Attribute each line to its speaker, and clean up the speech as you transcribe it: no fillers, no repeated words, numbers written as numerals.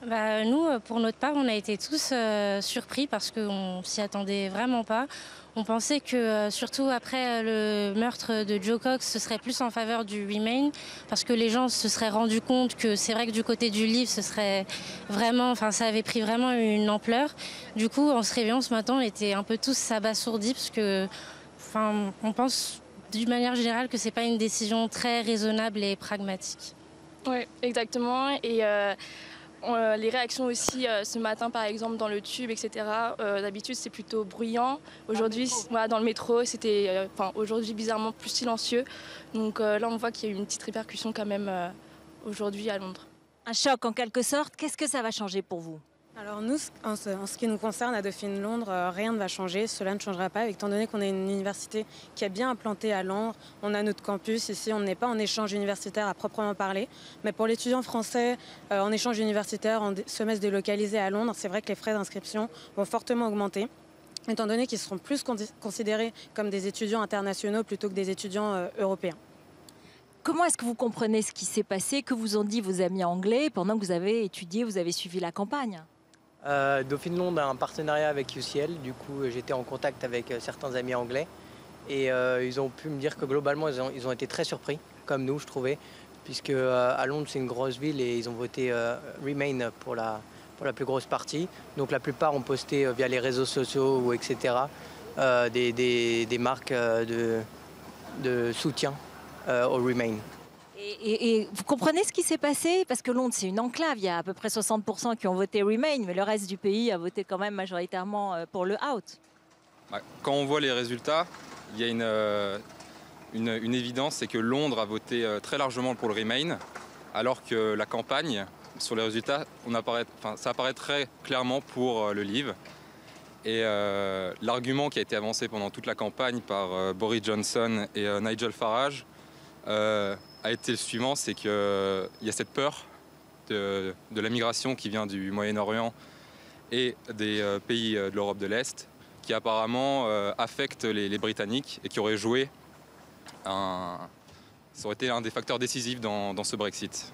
Speaker 1: Nous, pour notre part, on a été tous surpris parce qu'on s'y attendait vraiment pas. On pensait que, surtout après le meurtre de Joe Cox, ce serait plus en faveur du Remain, parce que les gens se seraient rendus compte que c'est vrai que du côté du livre, ce serait vraiment, enfin, ça avait pris vraiment une ampleur. Du coup, en se réveillant ce matin, on était un peu tous abasourdis parce que, enfin, on pense d'une manière générale que c'est pas une décision très raisonnable et pragmatique.
Speaker 2: Oui, exactement. Et les réactions aussi ce matin, par exemple, dans le tube, etc. D'habitude, c'est plutôt bruyant. Aujourd'hui, voilà, dans le métro, c'était aujourd'hui bizarrement plus silencieux. Donc là, on voit qu'il y a eu une petite répercussion quand même aujourd'hui à Londres.
Speaker 3: Un choc en quelque sorte. Qu'est-ce que ça va changer pour vous?
Speaker 4: Alors nous, en ce qui nous concerne, à Dauphine Londres, rien ne va changer. Cela ne changera pas, étant donné qu'on est une université qui est bien implantée à Londres. On a notre campus ici, on n'est pas en échange universitaire à proprement parler. Mais pour l'étudiant français en échange universitaire, en semestre délocalisé à Londres, c'est vrai que les frais d'inscription vont fortement augmenter, étant donné qu'ils seront plus considérés comme des étudiants internationaux plutôt que des étudiants européens.
Speaker 3: Comment est-ce que vous comprenez ce qui s'est passé? Que vous ont dit vos amis anglais pendant que vous avez étudié, vous avez suivi la campagne?
Speaker 5: Dauphine Londres a un partenariat avec UCL, du coup j'étais en contact avec certains amis anglais et ils ont pu me dire que globalement ils ont été très surpris, comme nous je trouvais, puisque à Londres c'est une grosse ville et ils ont voté Remain pour la plus grosse partie. Donc la plupart ont posté via les réseaux sociaux ou etc. Des marques de soutien au Remain.
Speaker 3: Et vous comprenez ce qui s'est passé? Parce que Londres, c'est une enclave. Il y a à peu près 60% qui ont voté Remain, mais le reste du pays a voté quand même majoritairement pour le Out.
Speaker 6: Quand on voit les résultats, il y a une évidence, c'est que Londres a voté très largement pour le Remain, alors que la campagne, sur les résultats, ça apparaît très clairement pour le Leave. Et l'argument qui a été avancé pendant toute la campagne par Boris Johnson et Nigel Farage a été le suivant, c'est qu'il y a cette peur de la migration qui vient du Moyen-Orient et des pays de l'Europe de l'Est, qui apparemment affecte les Britanniques et qui aurait joué ça aurait été un des facteurs décisifs dans ce Brexit.